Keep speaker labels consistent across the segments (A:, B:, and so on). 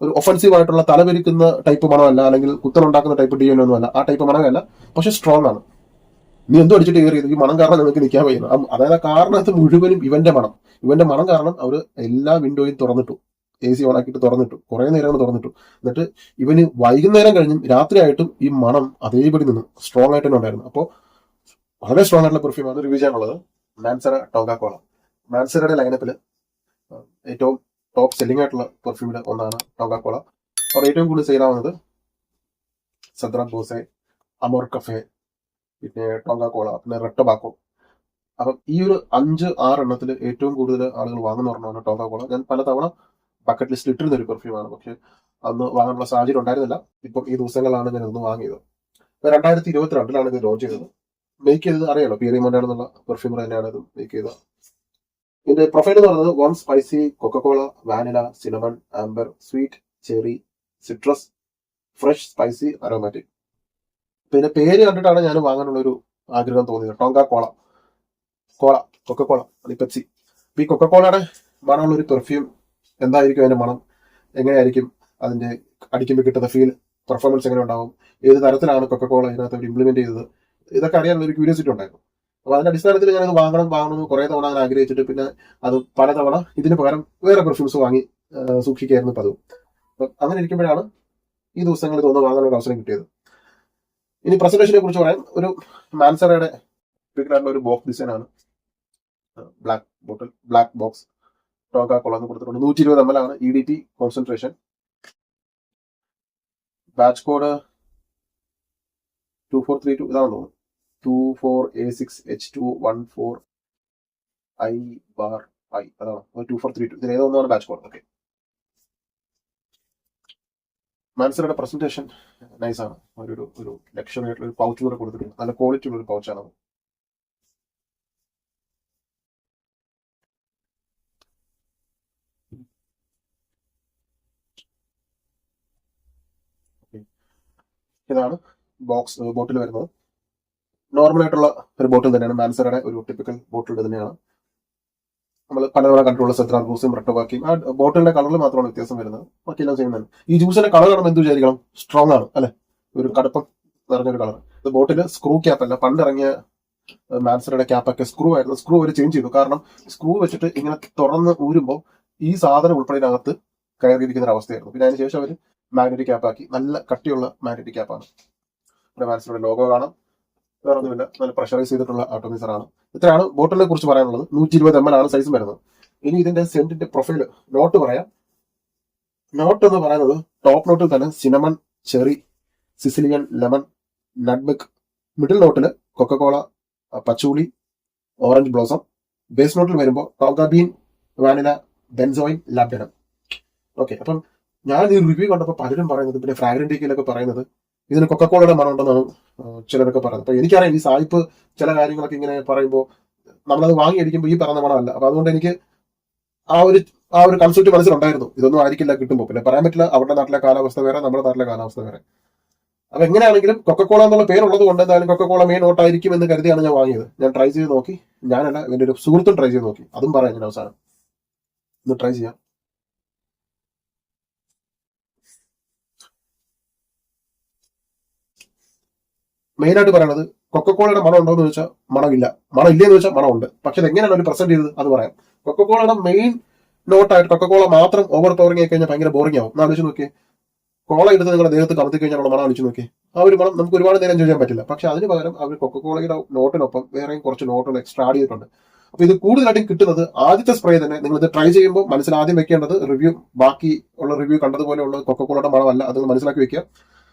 A: ഒരു ഒഫൻസീവ് ആയിട്ടുള്ള തലവരിക്കുന്ന ടൈപ്പ് മണമല്ല, അല്ലെങ്കിൽ കുത്തനുണ്ടാക്കുന്ന ടൈപ്പ് ഡിയോനോ ഒന്നുമല്ല, ആ ടൈപ്പ് മണമല്ല. പക്ഷെ സ്ട്രോങ് ആണ്. നീ എന്തോ അടിച്ചിട്ട് കയറിയത്, ഈ മണം കാരണം നിങ്ങൾക്ക് നിൽക്കാൻ കഴിയുന്നു. അതായത് ആ കാറിനകത്ത് മുഴുവനും ഇവന്റെ മണം കാരണം അവർ എല്ലാ വിൻഡോയും തുറന്നിട്ടു, AC ഓൺ ആക്കിയിട്ട് തുറന്നിട്ടു, കുറെ നേരം തുറന്നിട്ടു. എന്നിട്ട് ഇവന് വൈകുന്നേരം കഴിഞ്ഞും രാത്രിയായിട്ടും ഈ മണം അതേപടി നിന്ന് സ്ട്രോങ് ആയിട്ട് തന്നെ ഉണ്ടായിരുന്നു. അപ്പോൾ വളരെ സ്ട്രോങ് ആയിട്ടുള്ള പെർഫ്യൂമാണ് റിവ്യൂ ചെയ്യാനുള്ളത്. മാൻസറ ടോങ്ക കോള. മാൻസറയുടെ ലൈനപ്പിൽ ഏറ്റവും ടോപ്പ് സെല്ലിംഗ് ആയിട്ടുള്ള പെർഫ്യൂമിൽ ഒന്നാണ് ടോങ്ക കോള. അവർ ഏറ്റവും കൂടുതൽ സെയിൽ ആവുന്നത് സദ്രാൻ ബോസെ, അമോർ കഫേ, പിന്നെ ടോങ്ക കോള, പിന്നെ റെഡ് ടൊബാക്കോ. അപ്പം ഈ ഒരു 5-6 എണ്ണത്തിൽ ഏറ്റവും കൂടുതൽ ആളുകൾ വാങ്ങുന്ന ഒരെണ്ണമാണ് ടോങ്ക കോള. ഞാൻ പലതവണ ബക്കറ്റ് ലിസ്റ്റിൽ ഇട്ടിരുന്ന ഒരു പെർഫ്യൂമാണ്, പക്ഷെ അന്ന് വാങ്ങാനുള്ള സാഹചര്യം ഉണ്ടായിരുന്നില്ല. ഇപ്പം ഈ ദിവസങ്ങളാണ് ഞാൻ ഇന്ന് വാങ്ങിയത്. 2022 ഇത് ലോഞ്ച് ചെയ്തത്. മേക്ക് ചെയ്തത് അറിയാലോ, പിയറി മൊണ്ടാണെന്നുള്ള പെർഫ്യൂമർ തന്നെയാണ് ഇത് മേക്ക് ചെയ്തത്. ഇതിന്റെ പ്രൊഫൈൽ എന്ന് പറയുന്നത് 1 spicy, Coca Cola, vanilla, cinnamon, amber, sweet, cherry, citrus, fresh, spicy, aromatic. പിന്നെ പേര് കണ്ടിട്ടാണ് ഞാൻ വാങ്ങാനുള്ള ഒരു ആഗ്രഹം തോന്നിയത്. ടോങ്ക കോള, കൊക്കക്കോള, പെപ്സി. ഈ കൊക്കക്കോളയുടെ മണമുള്ള ഒരു പെർഫ്യൂം എന്തായിരിക്കും, അതിന്റെ മണം എങ്ങനെയായിരിക്കും, അതിന്റെ അടിക്കുമ്പോൾ കിട്ടുന്ന ഫീൽ, പെർഫോമൻസ് എങ്ങനെ ഉണ്ടാവും, ഏത് തരത്തിലാണ് കൊക്കക്കോള ഇതിനകത്ത് അവർ ഇംപ്ലിമെന്റ് ചെയ്തത്, ഇതൊക്കെ അറിയാനുള്ള ഒരു ക്യൂരിയോസിറ്റി ഉണ്ടായിരുന്നു. അപ്പൊ അതിന്റെ അടിസ്ഥാനത്തിൽ ഞാനത് വാങ്ങണം കുറെ തവണ ഞാൻ ആഗ്രഹിച്ചിട്ട് പിന്നെ അത് പലതവണ ഇതിന് പകരം വേറെ പെർഫ്യൂംസ് വാങ്ങി സൂക്ഷിക്കായിരുന്നു പതിവ്. അപ്പൊ അങ്ങനെ ഇരിക്കുമ്പോഴാണ് ഈ ദിവസങ്ങളിൽ തോന്നുന്നു വാങ്ങാനുള്ള അവസരം കിട്ടിയത്. ഇനി പ്രസന്റേഷനെ കുറിച്ച് പറയാം. ഒരു മാൻസറയുടെ ഒരു ബോക്സ് ഡിസൈൻ ആണ്. ബ്ലാക്ക് ബോക്സ് ടോങ്ക കോള എന്ന് കൊടുത്തിട്ടുണ്ട്. 120 ml ആണ് EDT കോൺസെൻട്രേഷൻ. ബാച്ച് കോഡ് 2432 ഇതാണെന്ന് തോന്നുന്നു. 24A6H214I അതാണ് 2432. ഇതിൽ ഏതൊന്നാണ് ബാച്ച് കോഡ്. ഓക്കെ, മാൻസറയുടെ പ്രസന്റേഷൻ നൈസാണ്. ഒരു ലക്ഷറി ആയിട്ടുള്ള ഒരു പൗച്ച് കൂടെ കൊടുത്തിട്ടുണ്ട്. നല്ല ക്വാളിറ്റി ഉള്ള ഒരു പൗച്ചാണ്. ഇതാണ് ബോട്ടിൽ വരുന്നത്. നോർമൽ ആയിട്ടുള്ള ഒരു ബോട്ടിൽ തന്നെയാണ്. മാൻസറയുടെ ഒരു ടിപ്പിക്കൽ ബോട്ടിൽ തന്നെയാണ്. നമ്മൾ പലതവണ കണ്ടിട്ടുള്ള സെത്രാൻ ബൂസും റെട്ടോബാക്കിയും ആ ബോട്ടിലിന്റെ കളറിൽ മാത്രമാണ് വ്യത്യാസം വരുന്നത്. ബാക്കിയെല്ലാം ചെയ്യുന്നതാണ്. ഈ ജ്യൂസിന്റെ കളർ കാണുമ്പോൾ എന്ത് വിചാരിക്കണം, സ്ട്രോങ് ആണ് അല്ലെ, ഒരു കടുപ്പം നിറഞ്ഞൊരു കളർ. ഇത് ബോട്ടിൽ സ്ക്രൂ ക്യാപ്പ് അല്ല. പണ്ടിറങ്ങിയ മാൻസറയുടെ ക്യാപ്പൊക്കെ സ്ക്രൂ ആയിരുന്നു. സ്ക്രൂ അവർ ചേഞ്ച് ചെയ്തു. കാരണം സ്ക്രൂ വെച്ചിട്ട് ഇങ്ങനെ തുറന്ന് ഊരുമ്പോൾ ഈ സാധനം ഉൾപ്പെടെതിനകത്ത് കയറിയിരിക്കുന്ന ഒരു അവസ്ഥയായിരുന്നു. പിന്നെ അതിനുശേഷം അവർ മാഗ്നറ്റിക് ക്യാപ്പാക്കി. നല്ല കട്ടിയുള്ള മാഗ്നറ്റിക് ക്യാപ്പാണ്. ഇവിടെ മാൻസറയുടെ ലോഗോ കാണാം. വേറെ ഒന്നുമില്ല, നല്ല പ്രഷറൈസ് ചെയ്തിട്ടുള്ള ആട്ടോമൈസർ ആണ്. ഇത്രയാണ് ബോട്ടിലിനെ കുറിച്ച് പറയാനുള്ളത്. 120 ml ആണ് സൈസും വരുന്നത്. ഇനി ഇതിന്റെ സെന്റിന്റെ പ്രൊഫൈൽ നോട്ട് പറയാം. നോട്ട് എന്ന് പറയുന്നത് ടോപ്പ് നോട്ടിൽ തന്നെ cinnamon, cherry, Sicilian, lemon, nutmeg. Middle നോട്ടിൽ Coca Cola, patchouli, orange blossom. Base നോട്ടിൽ വരുമ്പോൾ tonka bean, vanilla, benzoin, labdanum. Okay, അപ്പം ഞാൻ ഈ റിവ്യൂ കണ്ടപ്പോൾ പലരും പറയുന്നത്, പിന്നെ ഫ്രാഗ്രന്റിക്കയിലൊക്കെ പറയുന്നത് ഇതിന് കൊക്കക്കോളയുടെ മണം ഉണ്ടെന്നാണ് ചിലരൊക്കെ പറയുന്നത്. അപ്പൊ എനിക്കറിയാം ഈ സായിപ്പ് ചില കാര്യങ്ങളൊക്കെ ഇങ്ങനെ പറയുമ്പോൾ നമ്മളത് വാങ്ങിയടിക്കുമ്പോൾ ഈ പറഞ്ഞ മണമല്ല. അപ്പൊ അതുകൊണ്ട് എനിക്ക് ആ ഒരു കൺസെപ്റ്റ് മനസ്സിലുണ്ടായിരുന്നു, ഇതൊന്നും ആയിരിക്കില്ല കിട്ടുമ്പോൾ. പിന്നെ പറയാൻ പറ്റില്ല, അവരുടെ നാട്ടിലെ കാലാവസ്ഥ വേറെ, നമ്മുടെ നാട്ടിലെ കാലാവസ്ഥ വേറെ. അപ്പൊ എങ്ങനെയാണെങ്കിലും കൊക്കക്കോള എന്നുള്ള പേരുള്ളത് കൊണ്ട് എന്തായാലും കൊക്കക്കോള മെയിൻ നോട്ടായിരിക്കും എന്ന് കരുതിയാണ് ഞാൻ വാങ്ങിയത്. ഞാൻ ട്രൈ ചെയ്ത് നോക്കി. ഞാനല്ല, എന്റെ ഒരു സുഹൃത്തും ട്രൈ ചെയ്ത് നോക്കി. അതും പറയാം ഞാൻ അവസാനം. ഒന്ന് ട്രൈ ചെയ്യാം. മെയിനായിട്ട് പറയണത് കൊക്കക്കോളയുടെ മണം ഉണ്ടോ എന്ന് ചോദിച്ചാൽ മണമില്ല, മണം ഇല്ലെന്ന് ചോദിച്ചാൽ മണമുണ്ട്. പക്ഷെ എങ്ങനെയാണ് അവർ പ്രസന്റ് ചെയ്തത് അത് പറയാം. കൊക്കക്കോളയുടെ മെയിൻ നോട്ടായിട്ട് കൊക്കക്കോള മാത്രം ഓവർ പവറിങ് ആയി കഴിഞ്ഞാൽ ഭയങ്കര ബോറിംഗ് ആവും. ആലോചിച്ച് നോക്കിയേ, കോള എടുത്ത് നിങ്ങളുടെ ദേഹത്ത് കമത്തി കഴിഞ്ഞാൽ മണം ആലോചിച്ച് നോക്കിയേ. ആ ഒരു മണം നമുക്ക് ഒരുപാട് നേരം ചെയ്യാൻ പറ്റില്ല. പക്ഷെ അതിന് പകരം അവർ കൊക്കക്കോളയുടെ നോട്ടിനൊപ്പം വേറെയും കുറച്ച് നോട്ടുകൾ എക്സ്ട്രാ ആഡ് ചെയ്തിട്ടുണ്ട്. അപ്പൊ ഇത് കൂടുതലായിട്ടും കിട്ടുന്നത് ആദ്യത്തെ സ്പ്രേ തന്നെ. നിങ്ങൾ ഇത് ട്രൈ ചെയ്യുമ്പോൾ മനസ്സിൽ ആദ്യം വെക്കേണ്ടത് റിവ്യൂ, ബാക്കി ഉള്ള റിവ്യൂ കണ്ടതുപോലെയുള്ള കൊക്കക്കോളയുടെ മണമല്ല, അത് മനസ്സിലാക്കി വെക്കുക.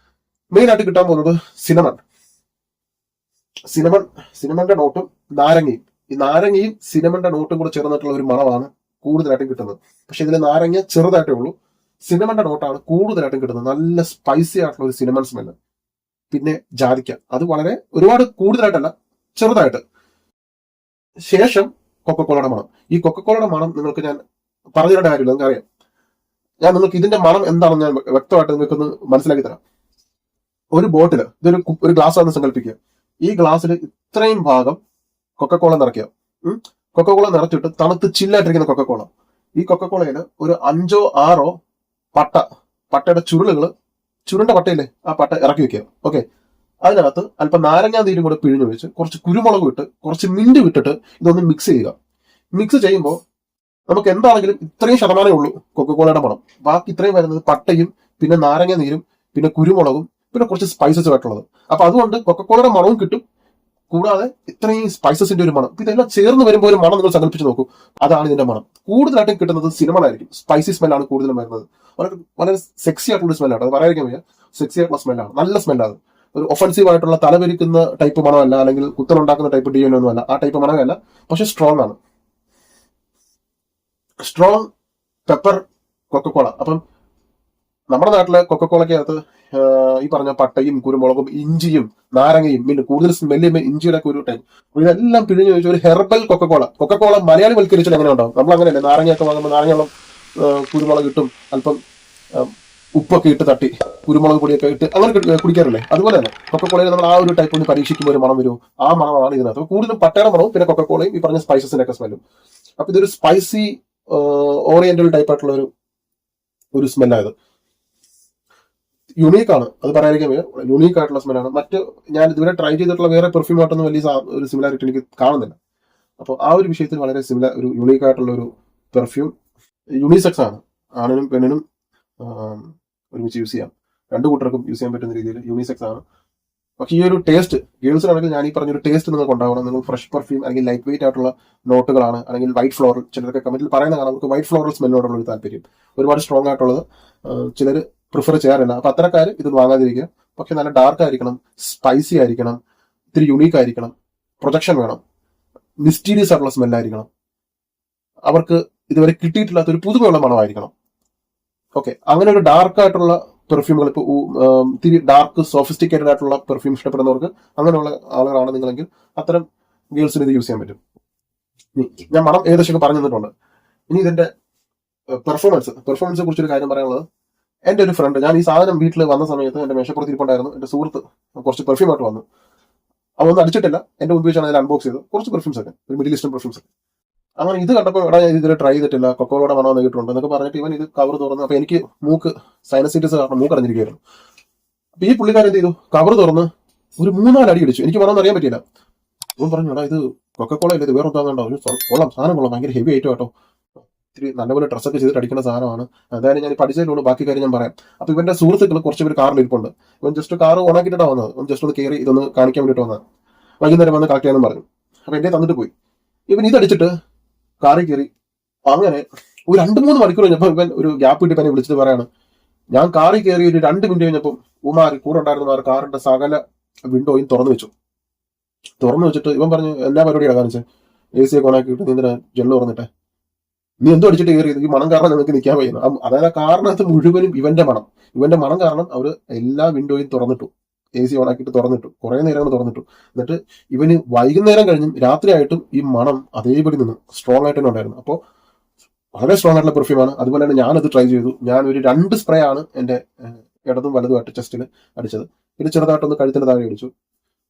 A: മെയിൻ ആയിട്ട് കിട്ടാൻ പോകുന്നത് സിനമന്റെ നോട്ടും നാരങ്ങയും. ഈ നാരങ്ങയും സിനമന്റെ നോട്ടും കൂടെ ചേർന്നിട്ടുള്ള ഒരു മണമാണ് കൂടുതലായിട്ടും കിട്ടുന്നത്. പക്ഷെ ഇതിൽ നാരങ്ങ ചെറുതായിട്ടേ ഉള്ളൂ. സിനമന്റെ നോട്ടാണ് കൂടുതലായിട്ടും കിട്ടുന്നത്. നല്ല സ്പൈസി ആയിട്ടുള്ള ഒരു സിനമൺ സ്മെല്ല്. പിന്നെ ജാതിക്ക, അത് വളരെ ഒരുപാട് കൂടുതലായിട്ടല്ല, ചെറുതായിട്ട്. ശേഷം കൊക്കക്കോളയുടെ മണം. ഈ കൊക്കക്കോളയുടെ മണം നിങ്ങൾക്ക് ഞാൻ പറഞ്ഞു തരേണ്ട കാര്യമില്ല, നിങ്ങൾക്ക് അറിയാം. ഞാൻ നിങ്ങൾക്ക് ഇതിന്റെ മണം എന്താണെന്ന് ഞാൻ വ്യക്തമായിട്ട് നിങ്ങൾക്കൊന്ന് മനസ്സിലാക്കി തരാം. ഒരു ബോട്ടിൽ, ഒരു ഗ്ലാസ് ആണെന്ന് സങ്കല്പിക്കുക. ഈ ഗ്ലാസ്സിൽ ഇത്രയും ഭാഗം കൊക്കക്കോള നിറയ്ക്കുക. കൊക്കക്കോള നിറച്ചിട്ട് തണുത്ത് ചില്ലായിട്ടിരിക്കുന്ന കൊക്കക്കോള. ഈ കൊക്കക്കോളയിൽ ഒരു 5-6 പട്ട പട്ടയുടെ ചുരുണ്ട പട്ടയില്ലേ, ആ പട്ട ഇറക്കി വെക്കുക. ഓക്കെ, അതിനകത്ത് അല്പം നാരങ്ങാ നീരും കൂടെ പിഴിഞ്ഞൊഴിച്ച് കുറച്ച് കുരുമുളക് ഇട്ട് കുറച്ച് മിന്റ് വിട്ടിട്ട് ഇതൊന്ന് മിക്സ് ചെയ്യുക. മിക്സ് ചെയ്യുമ്പോൾ നമുക്ക് എന്താണെങ്കിലും ഇത്രയും ശതമാനമേ ഉള്ളൂ കൊക്കക്കോളയുടെ മണം. ബാക്കി ഇത്രയും വരുന്നത് പട്ടയും പിന്നെ നാരങ്ങ നീരും പിന്നെ കുരുമുളകും പിന്നെ കുറച്ച് സ്പൈസസ് ആയിട്ടുള്ളത്. അപ്പൊ അതുകൊണ്ട് കൊക്കക്കോളയുടെ മണവും കിട്ടും, കൂടാതെ ഇത്രയും സ്പൈസസിന്റെ ഒരു മണം. ഇതെല്ലാം ചേർന്ന് വരുമ്പോൾ ഒരു മണം നിങ്ങൾ സങ്കല്പിച്ച് നോക്കൂ. അതാണ് ഇതിന്റെ മണം. കൂടുതലായിട്ടും കിട്ടുന്നത് സിനമണായിരിക്കും. സ്പൈസി സ്മെല്ലാണ് കൂടുതലും വരുന്നത്. വളരെ വളരെ സെക്സി ആയിട്ടുള്ള സ്മെല്ലാണ്. അത് പറയാതിരിക്കാൻ വയ്യ, സെക്സി ആയിട്ടുള്ള സ്മെല്ലാണ്, നല്ല സ്മെല്ലാണ്. ഒരു ഒഫൻസീവ് ആയിട്ടുള്ള തലവരിക്കുന്ന ടൈപ്പ് മണമല്ല, അല്ലെങ്കിൽ കുത്തലുണ്ടാക്കുന്ന ടൈപ്പ് ഡിയോനൊന്നും അല്ല, ആ ടൈപ്പ് മണമല്ല. പക്ഷെ സ്ട്രോങ് ആണ്. Strong pepper Coca Cola. അപ്പം നമ്മുടെ നാട്ടിലെ കൊക്കക്കോളക്കകത്ത് ഈ പറഞ്ഞ പട്ടയും കുരുമുളകും ഇഞ്ചിയും നാരങ്ങയും പിന്നെ കൂടുതൽ സ്മെല്ല് ഇഞ്ചിയുടെ ഒക്കെ ഒരു ടൈപ്പ്, ഇതെല്ലാം പിഴിഞ്ഞു ചോദിച്ചാൽ ഒരു ഹെർബൽ കൊക്കക്കോള മലയാളി വൽക്കരിച്ചാൽ എങ്ങനെ ഉണ്ടാവും? നമ്മൾ അങ്ങനെയല്ലേ, നാരങ്ങയൊക്കെ വാങ്ങുമ്പോൾ നാരങ്ങ കുരുമുളക് ഇട്ടും അല്പം ഉപ്പൊക്കെ ഇട്ട് തട്ടി കുരുമുളക് പൊടിയൊക്കെ ഇട്ട് അങ്ങനെ കുടിക്കാറില്ലേ? അതുപോലെ തന്നെ കൊക്കക്കോളയിൽ നമ്മൾ ആ ഒരു ടൈപ്പ് ഒന്ന് പരീക്ഷിക്കുമ്പോൾ ഒരു മണം വരും. ആ മണമാണ് ഇതിനകത്ത്. അപ്പോൾ കൂടുതലും പട്ടയുടെ മണവും പിന്നെ കൊക്കക്കോളയും ഈ പറഞ്ഞ സ്പൈസസിന്റെ ഒക്കെ സ്മെല്ലും. അപ്പൊ ഇതൊരു സ്പൈസി ഓറിയന്റൽ ടൈപ്പ് ആയിട്ടുള്ള ഒരു സ്മെല്ലായത്. യുണീക്ക് ആണ്, അത് പറയാതിരിക്കാൻ വയ്യ. യുണീക്ക് ആയിട്ടുള്ള സ്മെല്ലാണ്. മറ്റ് ഞാൻ ഇതുവരെ ട്രൈ ചെയ്തിട്ടുള്ള വേറെ പെർഫ്യൂമായിട്ടൊന്നും വലിയ ഒരു സിമിലാരിറ്റി എനിക്ക് കാണുന്നില്ല. അപ്പോൾ ആ ഒരു വിഷയത്തിൽ വളരെ ഒരു യുണീക്ക് ആയിട്ടുള്ള ഒരു പെർഫ്യൂം. യൂണിസെക്സ് ആണ്, ആണിനും പെണ്ണിനും ഒരുമിച്ച് യൂസ് ചെയ്യാം. രണ്ടു കൂട്ടർക്കും യൂസ് ചെയ്യാൻ പറ്റുന്ന രീതിയിൽ യൂണിസെക്സ് ആണ്. പക്ഷേ ഈ ഒരു ടേസ്റ്റ് ഗേൾസിനാണെങ്കിൽ ഞാൻ ഈ പറഞ്ഞൊരു ടേസ്റ്റ് നിങ്ങൾക്ക് ഉണ്ടാവണം. നിങ്ങൾ ഫ്രഷ് പെർഫ്യൂം അല്ലെങ്കിൽ ലൈറ്റ് വെയിറ്റ് ആയിട്ടുള്ള നോട്ടുകളാണ്, അല്ലെങ്കിൽ വൈറ്റ് ഫ്ലോറൽ, ചിലരൊക്കെ കമന്റിൽ പറയുന്ന കാണാം നമുക്ക് വൈറ്റ് ഫ്ലോറൽ സ്മെല്ലിനോടുള്ള ഒരു താല്പര്യം, ഒരുപാട് സ്ട്രോങ് ആയിട്ടുള്ളത് ചിലർ പ്രിഫർ ചെയ്യാറില്ല. അപ്പൊ അത്തരക്കാർ ഇത് വാങ്ങാതിരിക്കുക. പക്ഷെ നല്ല ഡാർക്ക് ആയിരിക്കണം, സ്പൈസി ആയിരിക്കണം, ഇത്തിരി യുണീക്ക് ആയിരിക്കണം, പ്രൊജക്ഷൻ വേണം, മിസ്റ്റീരിയസ് ആയിട്ടുള്ള സ്മെല്ലായിരിക്കണം, അവർക്ക് ഇതുവരെ കിട്ടിയിട്ടില്ലാത്ത ഒരു പുതുമയുള്ള മണമായിരിക്കണം. ഓക്കെ, അങ്ങനെ ഒരു ഡാർക്ക് ആയിട്ടുള്ള പെർഫ്യൂമുകൾ, ഇപ്പോൾ ഇത്തിരി ഡാർക്ക് സോഫിസ്റ്റിക്കേറ്റഡ് ആയിട്ടുള്ള പെർഫ്യൂം ഇഷ്ടപ്പെടുന്നവർക്ക്, അങ്ങനെയുള്ള ആളുകളാണ് നിങ്ങളെങ്കിൽ അത്തരം ഗേൾസിന് ഇത് യൂസ് ചെയ്യാൻ പറ്റും. ഞാൻ മണം ഏകദേശം പറഞ്ഞു തന്നിട്ടുണ്ട്. ഇനി ഇതിന്റെ പെർഫോമൻസിനെ കുറിച്ചൊരു കാര്യം പറയാനുള്ളത്, എന്റെ ഒരു ഫ്രണ്ട്, ഞാൻ ഈ സാധനം വീട്ടിൽ വന്ന സമയത്ത് എന്റെ മേശപ്പുറത്ത് ഇരിപ്പുണ്ടായിരുന്നു. എന്റെ സുഹൃത്ത് കുറച്ച് പെർഫ്യൂം ആയിട്ട് വന്നു. അവൊന്നും അടിച്ചിട്ടില്ല, എന്റെ മുമ്പ് വെച്ചാണ് അതിൽ അൺബോക്സ് ചെയ്ത് കുറച്ച് പെർഫ്യൂംസ് ഒക്കെ, ഒരു മിഡിൽ ഈസ്റ്റേൺ പെർഫ്യൂംസ് ഒക്കെ. അങ്ങനെ ഇത് കണ്ടപ്പോൾ എടാ ഞാൻ ഇതുവരെ ട്രൈ ചെയ്തിട്ടില്ല, കൊക്കോളയുടെ മണം വന്നിട്ടുണ്ട് എന്നൊക്കെ പറഞ്ഞിട്ട് ഇവൻ ഇത് കവർ തുറന്ന്, അപ്പൊ എനിക്ക് മൂക്ക് സൈനസൈറ്റിസ് കാരണം മൂക്ക് അടഞ്ഞിരിക്കുകയായിരുന്നു. അപ്പൊ ഈ പുള്ളിക്കാരൻ എന്ത് ചെയ്തു, കവർ തുറന്ന് ഒരു 3-4 അടി അടിച്ചു. എനിക്ക് മണം അറിയാൻ പറ്റിയില്ല. അവൻ പറഞ്ഞു എടാ ഇത് കൊക്കോള ഇല്ല, ഇത് വേറെ ഒന്നും ഒരു കൊള്ളാം, സാധനം കൊള്ളാം, ഭയങ്കര ഹെവി ആയിട്ട് കേട്ടോ, ഇത്തിരി നല്ലപോലെ ഡ്രസ്സൊക്കെ ചെയ്തിട്ട് അടിക്കുന്ന സാധനമാണ്. എന്തായാലും ഞാൻ പഠിച്ചതിലുള്ള ബാക്കി കാര്യം ഞാൻ പറയാം. അപ്പൊ ഇവന്റെ സുഹൃത്തുക്കൾ കുറച്ച് പേര് കാറിൽ ഇരിപ്പുണ്ട്. ഇവൻ ജസ്റ്റ് കാർ ഓണാക്കിയിട്ടാണ് വന്നത്. ഇവൻ ജസ്റ്റ് ഒന്ന് കയറി ഇതൊന്ന് കാണിക്കാൻ വേണ്ടിയിട്ട് വന്നത്. വൈകുന്നേരം വന്ന് കളക്ട് ചെയ്യാനും പറഞ്ഞു. അപ്പൊ എന്റെ തന്നിട്ട് പോയി. ഇവൻ ഇതടിച്ചിട്ട് കാറിൽ കയറി. അങ്ങനെ ഒരു 2-3 മണിക്കൂർ കഴിഞ്ഞപ്പോൾ ഇവൻ ഒരു ഗ്യാപ്പ് കിട്ടി എന്നെ വിളിച്ചിട്ട് പറയാണ്, ഞാൻ കാറിൽ കയറി ഒരു 2 മിനിറ്റ് കഴിഞ്ഞപ്പോൾ ഉമാരി കൂടെ ഉണ്ടായിരുന്ന കാറിന്റെ സകല വിൻഡോയും തുറന്നു വെച്ചിട്ട് ഇവൻ പറഞ്ഞു എല്ലാ പരിപാടിയാണ് കാണിച്ചത്, AC ഒക്കെ ഓണാക്കിയിട്ട് നീ എന്തിനാ ജെല്ല് തുറന്നിട്ടെ, നീ എന്തോ അടിച്ചിട്ട് കയറി, ഈ മണം കാരണം നിങ്ങൾക്ക് നിൽക്കാൻ കഴിയുന്നു. അതായത് കാരണത്ത് മുഴുവനും ഇവന്റെ മണം കാരണം അവര് എല്ലാ വിൻഡോയും തുറന്നിട്ടു, AC ഓണാക്കിയിട്ട് തുറന്നിട്ടു, കുറെ നേരം തുറന്നിട്ടു. എന്നിട്ട് ഇവന് വൈകുന്നേരം കഴിഞ്ഞും രാത്രിയായിട്ടും ഈ മണം അതേപടി നിന്ന് സ്ട്രോങ് ആയിട്ട് തന്നെ ഉണ്ടായിരുന്നു. അപ്പോൾ വളരെ സ്ട്രോങ് ആയിട്ടുള്ള പെർഫ്യൂമാണ്. അതുപോലെ തന്നെ ഞാനത് ട്രൈ ചെയ്തു. ഞാൻ ഒരു 2 സ്പ്രേ ആണ് എന്റെ ഇടതും വലതുമായിട്ട് ചെസ്റ്റിൽ അടിച്ചത്. പിന്നെ ചെറുതായിട്ടൊന്ന് കഴുത്തിന് താഴെ അടിച്ചു.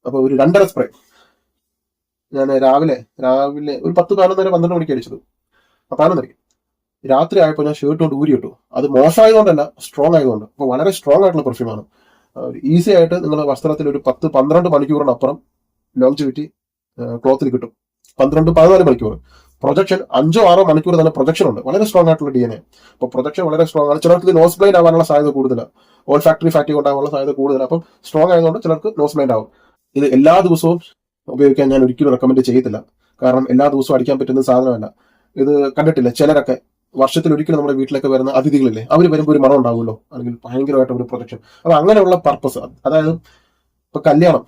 A: അപ്പൊ ഒരു 2.5 സ്പ്രേ ഞാൻ രാവിലെ ഒരു 10-11-12 മണിക്ക് അടിച്ചത്. 11 രാത്രി ആയപ്പോൾ ഞാൻ ഷർട്ട് കൊണ്ട് ഊരിയിട്ടു. അത് മോശമായതുകൊണ്ടല്ല, സ്ട്രോങ് ആയതുകൊണ്ട്. അപ്പൊ വളരെ സ്ട്രോങ് ആയിട്ടുള്ള പെർഫ്യൂമാണ്. ഈസി ആയിട്ട് നിങ്ങൾ വസ്ത്രത്തിൽ ഒരു 10-12 മണിക്കൂറിനപ്പുറം ലോങ്ജിവിറ്റി ക്ലോത്തിൽ കിട്ടും. 12-14 മണിക്കൂർ പ്രൊജക്ഷൻ, 5-6 മണിക്കൂർ തന്നെ പ്രൊജക്ഷൻ ഉണ്ട്. വളരെ സ്ട്രോങ് ആയിട്ടുള്ള DNA. അപ്പൊ പ്രൊജക്ഷൻ വളരെ സ്ട്രോങ് ആണ്. ചിലർക്ക് ഇത് നോസ് ബ്ലൈൻഡ് ആവാനുള്ള സാധ്യത കൂടുതലാണ്, ഓൾ ഫാക്ടറി ഫാറ്റിക് ഉണ്ടാകാനുള്ള സാധ്യത കൂടുതലാണ്. അപ്പം സ്ട്രോങ് ആയതുകൊണ്ട് ചിലർക്ക് നോസ് ബ്ലൈൻഡ് ആവും. ഇത് എല്ലാ ദിവസവും ഉപയോഗിക്കാൻ ഞാൻ ഒരിക്കലും റെക്കമെൻഡ് ചെയ്യത്തില്ല. കാരണം എല്ലാ ദിവസവും അടിക്കാൻ പറ്റുന്ന സാധനമല്ല. ഇത് കണ്ടിട്ടില്ല, ചിലരൊക്കെ വർഷത്തിൽ ഒരിക്കലും നമ്മുടെ വീട്ടിലൊക്കെ വരുന്ന അതിഥികളില്ലേ, അവർ വരുമ്പോൾ ഒരു മണം ഉണ്ടാവുമല്ലോ, അല്ലെങ്കിൽ ഭയങ്കരമായിട്ട് ഒരു പ്രൊജക്ഷൻ. അപ്പൊ അങ്ങനെയുള്ള പർപ്പസ്, അതായത് ഇപ്പൊ കല്യാണം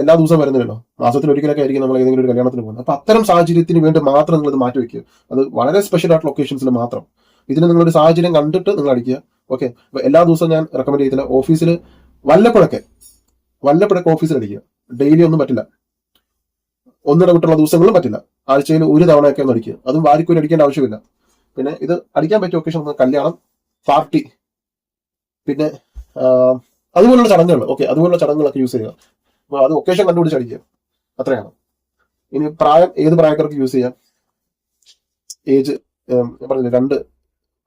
A: എല്ലാ ദിവസവും വരുന്നില്ലല്ലോ, മാസത്തിൽ ഒരിക്കലൊക്കെ ആയിരിക്കും നമ്മൾ ഏതെങ്കിലും ഒരു കല്യാണത്തിന് പോകുന്നത്. അപ്പൊ അത്തരം സാഹചര്യത്തിന് വേണ്ടി മാത്രം നിങ്ങൾ ഇത് മാറ്റി വെക്കുക. അത് വളരെ സ്പെഷ്യൽ ആയിട്ടുള്ള ഒക്കേഷൻസിൽ മാത്രം. ഇതിന് നിങ്ങളൊരു സാഹചര്യം കണ്ടിട്ട് നിങ്ങൾ അടിക്കുക. ഓക്കെ, അപ്പൊ എല്ലാ ദിവസവും ഞാൻ റെക്കമെൻഡ് ചെയ്തില്ല. ഓഫീസിൽ വല്ലപ്പോഴൊക്കെ ഓഫീസിൽ അടിക്കുക. ഡെയിലി ഒന്നും പറ്റില്ല, ഒന്നിട വിട്ടുള്ള ദിവസങ്ങളും പറ്റില്ല. ആഴ്ചയിൽ ഒരു തവണയൊക്കെ ഒന്ന് അടിക്കുക. അതും വാരിക്കൂരി അടിക്കേണ്ട ആവശ്യമില്ല. പിന്നെ ഇത് അടിക്കാൻ പറ്റിയ ഒക്കേഷൻ കല്യാണം, പാർട്ടി, പിന്നെ അതുപോലുള്ള ചടങ്ങുകൾ. ഓക്കെ, അതുപോലുള്ള ചടങ്ങുകളൊക്കെ യൂസ് ചെയ്യുക. അപ്പൊ അത് ഒക്കേഷൻ കണ്ടുപിടിച്ച് അടിക്കുക, അത്രയാണ്. ഇനി പ്രായം, ഏത് പ്രായക്കാർക്ക് യൂസ് ചെയ്യാം. ഏജ് ഞാൻ പറഞ്ഞില്ല, 2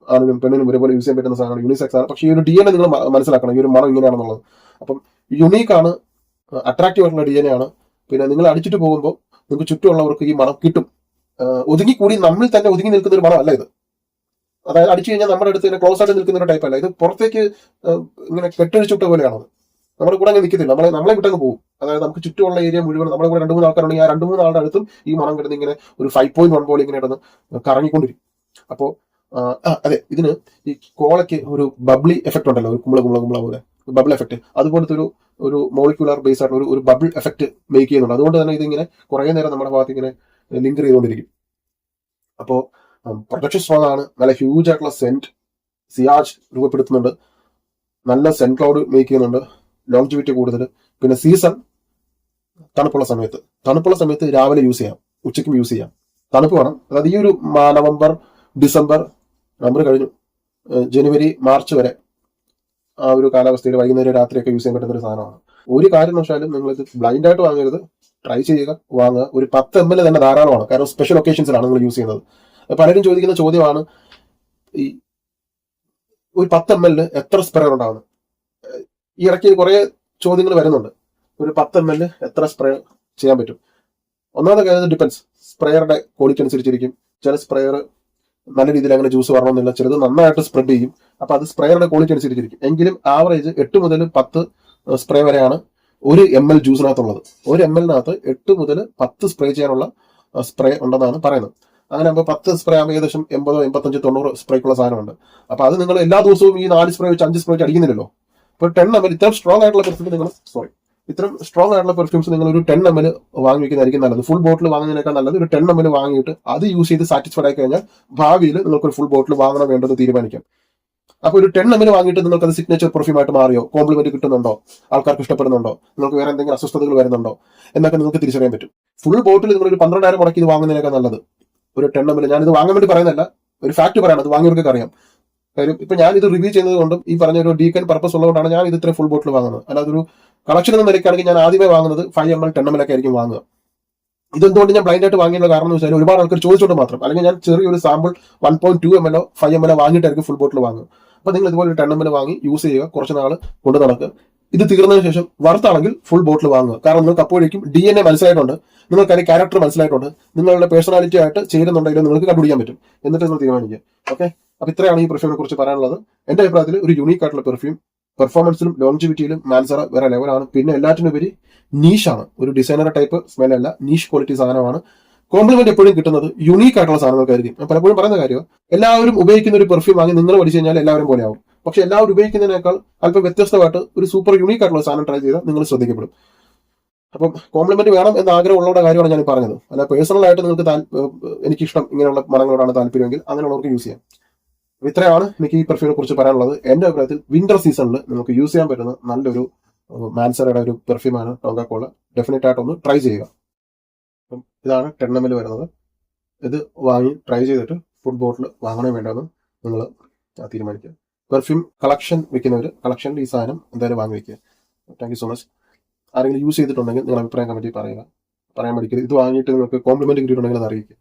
A: ആണിനും പെണ്ണിനും ഒരുപോലെ യൂസ് ചെയ്യാൻ പറ്റുന്ന സാധനമാണ്, യൂണിസെക്സ് ആണ്. പക്ഷേ ഈ ഒരു DNA നിങ്ങൾ മനസ്സിലാക്കണം, ഈ ഒരു മണം ഇങ്ങനെയാണെന്നുള്ളത്. അപ്പം യുണീക്ക് ആണ്, അട്രാക്റ്റീവ് ആയിട്ടുള്ള DNA ആണ്. പിന്നെ നിങ്ങൾ അടിച്ചിട്ട് പോകുമ്പോൾ നിങ്ങൾക്ക് ചുറ്റുമുള്ളവർക്ക് ഈ മണം കിട്ടും. ഒതുങ്ങിക്കൂടി നമ്മിൽ തന്നെ ഒതുങ്ങി നിൽക്കുന്ന ഒരു മണമല്ല ഇത്. അതായത് അടിച്ചു കഴിഞ്ഞാൽ നമ്മുടെ അടുത്ത് തന്നെ ക്ലോസ് ആയിട്ട് നിൽക്കുന്ന ഒരു ടൈപ്പ് അല്ല ഇത്. പുറത്തേക്ക് ഇങ്ങനെ കെട്ടഴിച്ചുവിട്ട പോലെയാണത്. നമ്മുടെ കൂടെ അങ്ങ് നിൽക്കത്തില്ല, നമ്മളെ വിട്ടങ്ങ് പോകും. അതായത് നമുക്ക് ചുറ്റുമുള്ള ഏരിയ മുഴുവൻ നമ്മുടെ കൂടെ 2-3 ആൾക്കാരുണ്ടെങ്കിൽ ആ 2-3 ആളുടെ അടുത്തും ഈ മണം കിടന്ന് ഇങ്ങനെ ഒരു 5.1 പോലെ ഇങ്ങനെ കിടന്ന് കറങ്ങിക്കൊണ്ടിരിക്കും. അപ്പോ അതെ, ഇതിന് ഈ കോളയ്ക്ക് ഒരു ബബ്ലി എഫക്ട് ഉണ്ടല്ലോ, ഒരു കുമ്പള പോലെ ബബിൾ എഫക്ട്, അതുപോലത്തെ ഒരു മോളിക്യുലർ ബേസ് ആയിട്ടുള്ള ഒരു ബബിൾ എഫക്ട് മേക്ക് ചെയ്യുന്നുണ്ട്. അതുകൊണ്ട് തന്നെ ഇതിങ്ങനെ കുറെ നേരം നമ്മുടെ ഭാഗത്ത് ഇങ്ങനെ ലിങ്കർ ചെയ്തുകൊണ്ടിരിക്കും. അപ്പോൾ പ്രൊട്ടക്ഷൻ സ്ട്രോങ് ആണ്, നല്ല ഹ്യൂജ് ആയിട്ടുള്ള സെന്റ് സിയാജ് രൂപപ്പെടുത്തുന്നുണ്ട്, നല്ല സെന്റ് ക്ലൗഡ് മേക്ക് ചെയ്യുന്നുണ്ട്, ലോങ്ജിവിറ്റി കൂടുതൽ. പിന്നെ സീസൺ തണുപ്പുള്ള സമയത്ത് രാവിലെ യൂസ് ചെയ്യാം, ഉച്ചയ്ക്കും യൂസ് ചെയ്യാം. തണുപ്പ് വേണം. അതായത് ഈ ഒരു ഡിസംബർ കഴിഞ്ഞു, ജനുവരി മാർച്ച് വരെ ആ ഒരു കാലാവസ്ഥയിൽ വൈകുന്നേരം രാത്രിയൊക്കെ യൂസ് ചെയ്യാൻ പറ്റുന്ന ഒരു സാധനമാണ്. ഒരു കാരണവശാലും നിങ്ങളിത് ബ്ലൈൻഡ് ആയിട്ട് വാങ്ങരുത്, ട്രൈ ചെയ്യുക, വാങ്ങുക. ഒരു 10 ml തന്നെ ധാരാളമാണ്, കാരണം സ്പെഷ്യൽ ഒക്കേഷൻസിലാണ് നിങ്ങൾ യൂസ് ചെയ്യുന്നത്. പലരും ചോദിക്കുന്ന ചോദ്യമാണ്, ഈ ഒരു 10 ml എത്ര സ്പ്രേ ഉണ്ടാവുന്നത്? ഈ ഇടയ്ക്ക് കുറെ ചോദ്യങ്ങൾ വരുന്നുണ്ട്. ഒരു 10 ml എത്ര സ്പ്രേ ചെയ്യാൻ പറ്റും? ഒന്നാമത്തെ കാര്യം ഡിപ്പെൻസ്, സ്പ്രേയറുടെ ക്വാളിറ്റി അനുസരിച്ചിരിക്കും. ചില സ്പ്രേയർ നല്ല രീതിയിൽ അങ്ങനെ ജ്യൂസ് വരണമെന്നില്ല, ചിലത് നന്നായിട്ട് സ്പ്രെഡ് ചെയ്യും. അപ്പൊ അത് സ്പ്രേയറുടെ ക്വാളിറ്റി അനുസരിച്ചിരിക്കും. എങ്കിലും ആവറേജ് 8 മുതൽ 10 സ്പ്രേ വരെയാണ് ഒരു ml ജ്യൂസിനകത്തുള്ളത്. ഒരു ml-നകത്ത് 8 മുതൽ 10 സ്പ്രേ ചെയ്യാനുള്ള സ്പ്രേ ഉണ്ടെന്നാണ് പറയുന്നത്. അങ്ങനെ ആകുമ്പോൾ 10 സ്പ്രേ ആകുമ്പോൾ ഏകദേശം 80, 85, 90 സ്പ്രേക്കുള്ള സാധനമുണ്ട്. അപ്പൊ അത് നിങ്ങൾ എല്ലാ ദിവസവും ഈ 4 സ്പ്രേ വെച്ച് 5 സ്പ്രേ വെച്ച് അടിക്കുന്നില്ലല്ലോ. ഇപ്പോൾ 10 ml ഇത്രയും സ്ട്രോങ് ആയിട്ടുള്ള പെർഫ്യൂംസ് നിങ്ങൾ ഒരു 10 ml വാങ്ങി വെക്കുന്നതായിരിക്കും നല്ലത്. ഫുൾ ബോട്ടിൽ വാങ്ങുന്നതിനേക്കാൾ നല്ലത് ഒരു 10 ml വാങ്ങിയിട്ട് അത് യൂസ് ചെയ്ത് സാറ്റിസ്ഫൈഡ് ആയി കഴിഞ്ഞാൽ ഭാവിയിൽ നിങ്ങൾക്ക് ഒരു ഫുൾ ബോട്ടിൽ വാങ്ങണം വേണ്ടത് തീരുമാനിക്കാം. അപ്പൊ ഒരു 10 ml വാങ്ങിയിട്ട് നിങ്ങൾക്ക് അത് സിഗ്നേച്ചർ പെർഫ്യൂം ആയിട്ട് മാറിയോ, കോംപ്ലിമെന്റ് കിട്ടുന്നുണ്ടോ, ആൾക്കാർക്ക് ഇഷ്ടപ്പെടുന്നുണ്ടോ, നിങ്ങൾക്ക് വേറെ എന്തെങ്കിലും അസ്വസ്ഥതകൾ വരുന്നുണ്ടോ എന്നൊക്കെ നിങ്ങൾക്ക് തിരിച്ചറിയാൻ പറ്റും. ഫുൾ ബോട്ടിൽ നിങ്ങൾ ഒരു 12,000 മുടക്കി ഇത് വാങ്ങുന്നതിനേക്കാൾ നല്ലത് ഒരു 10 ml. ഞാനിത് വാങ്ങാൻ വേണ്ടി പറയുന്നതല്ല, ഒരു ഫാക്ട് പറയണം, അത് വാങ്ങിയവർക്ക് അറിയാം. കാര്യം ഇപ്പൊ ഞാൻ ഇത് റിവ്യൂ ചെയ്യുന്നത് കൊണ്ടും ഈ പറഞ്ഞ ഒരു ഡീക്കൻ പർപ്പസ് ഉള്ളതുകൊണ്ടാണ് ഞാൻ ഇത് ഇത്രയും ഫുൾ ബോട്ടിൽ വാങ്ങുന്നത്. അല്ലാതെ ഒരു കളക്ഷൻ എന്ന നിലയ്ക്കാണെങ്കിൽ ഞാൻ ആദ്യമേ വാങ്ങുന്നത് 5 ml 10 ml ഒക്കെ ആയിരിക്കും വാങ്ങുക. ഇതെന്തുകൊണ്ട് ഞാൻ ബ്ലൈൻഡ് ആയിട്ട് വാങ്ങിയുള്ള കാരണം എന്ന് വെച്ചാൽ ഒരുപാട് ആൾക്കാർ ചോദിച്ചുകൊണ്ട് മാത്രം, അല്ലെങ്കിൽ ഞാൻ ചെറിയൊരു സാമ്പിൾ 1.2 ml 5 ml വാങ്ങിയിട്ടായിരിക്കും ഫുൾ ബോട്ടിൽ വാങ്ങുക. അപ്പൊ നിങ്ങൾ ഇതുപോലെ 10 ml വാങ്ങി യൂസ് ചെയ്യുക, കുറച്ച് നാൾ കൊണ്ട് നടക്കുക. ഇത് തീർന്നതിന് ശേഷം വറുത്താണെങ്കിൽ ഫുൾ ബോട്ടിൽ വാങ്ങുക. കാരണം നിങ്ങൾക്ക് അപ്പോഴേക്കും DNA മനസ്സിലായിട്ടുണ്ട്, നിങ്ങൾക്ക് അതിന്റെ ക്യാരക്ടർ മനസ്സിലായിട്ടുണ്ട്, നിങ്ങളുടെ പേഴ്സണാലിറ്റി ആയിട്ട് ചേരുന്നുണ്ടെങ്കിലും നിങ്ങൾക്ക് കണ്ടുപിടിക്കാൻ പറ്റും. എന്നിട്ട് നിങ്ങൾ തീരുമാനിക്കുക. ഓക്കെ, അപ്പൊ ഇത്രയാണ് ഈ പെർഫ്യൂമിനെ കുറിച്ച് പറയാനുള്ളത്. എന്റെ അഭിപ്രായത്തിൽ ഒരു യൂണീക്ക് ആയിട്ടുള്ള പെർഫ്യൂം, പെർഫോമൻസിലും ലോങ്ജിവിറ്റിയിലും മാൻസറ വേറെ ലെവലാണ്. പിന്നെ എല്ലാറ്റിനുപരി നീഷാണ്, ഒരു ഡിസൈനർ ടൈപ്പ് സ്മെൽ അല്ല, നീഷ് ക്വാളിറ്റി സാധനമാണ്. കോംപ്ലിമെന്റ് എപ്പോഴും കിട്ടുന്നത് യൂണീക്ക് ആയിട്ടുള്ള സാധനങ്ങൾക്കായിരിക്കും. ഞാൻ പലപ്പോഴും പറയുന്ന കാര്യം, എല്ലാവരും ഉപയോഗിക്കുന്ന ഒരു പെർഫ്യൂം വാങ്ങി നിങ്ങൾ പഠിച്ചു കഴിഞ്ഞാൽ എല്ലാവരും പോലെ ആവും. പക്ഷെ എല്ലാവരും ഉപയോഗിക്കുന്നതിനേക്കാൾ അല്പം വ്യത്യസ്തമായിട്ട് ഒരു സൂപ്പർ യൂണീക്ക് ആയിട്ടുള്ള സാധനം ട്രൈ ചെയ്താൽ നിങ്ങൾ ശ്രദ്ധിക്കപ്പെടും. അപ്പം കോംപ്ലിമെന്റ് വേണം എന്ന ആഗ്രഹമുള്ളവരുടെ കാര്യമാണ് ഞാൻ പറഞ്ഞത്. അല്ല പേഴ്സണൽ ആയിട്ട് നിങ്ങൾക്ക് എനിക്കിഷ്ടം ഇങ്ങനെയുള്ള മണങ്ങളോടാണ് താല്പര്യമെങ്കിൽ അങ്ങനെയുള്ളവർക്ക് യൂസ് ചെയ്യാം. ഇത്രയാണ് എനിക്ക് ഈ പെർഫ്യൂമിനെ കുറിച്ച് പറയാനുള്ളത്. എന്റെ അഭിപ്രായത്തിൽ വിന്റർ സീസണിൽ നിങ്ങൾക്ക് യൂസ് ചെയ്യാൻ പറ്റുന്ന നല്ലൊരു മാൻസറയുടെ ഒരു പെർഫ്യൂമാണ് ടോങ്ക കോള. ഡെഫിനറ്റ് ആയിട്ടൊന്ന് ട്രൈ ചെയ്യുക. അപ്പം ഇതാണ് 10 ml വരുന്നത്. ഇത് വാങ്ങി ട്രൈ ചെയ്തിട്ട് ഫുഡ് ബോട്ടിൽ വാങ്ങണേ വേണ്ടെന്ന് നിങ്ങൾ തീരുമാനിക്കുക. പെർഫ്യൂം കളക്ഷൻ വെക്കുന്നവർ കളക്ഷനിൽ ഈ സാധനം എന്തായാലും വാങ്ങി വെക്കുക. Thank you so much. ആരെങ്കിലും യൂസ് ചെയ്തിട്ടുണ്ടെങ്കിൽ നിങ്ങൾ അഭിപ്രായം കമന്റിൽ പറയുക, പറയാൻ പഠിക്കരുത്. ഇത് വാങ്ങിയിട്ട് നിങ്ങൾക്ക് കോംപ്ലിമെന്റ് കിട്ടിയിട്ടുണ്ടെങ്കിൽ അത് അറിയിക്കുക.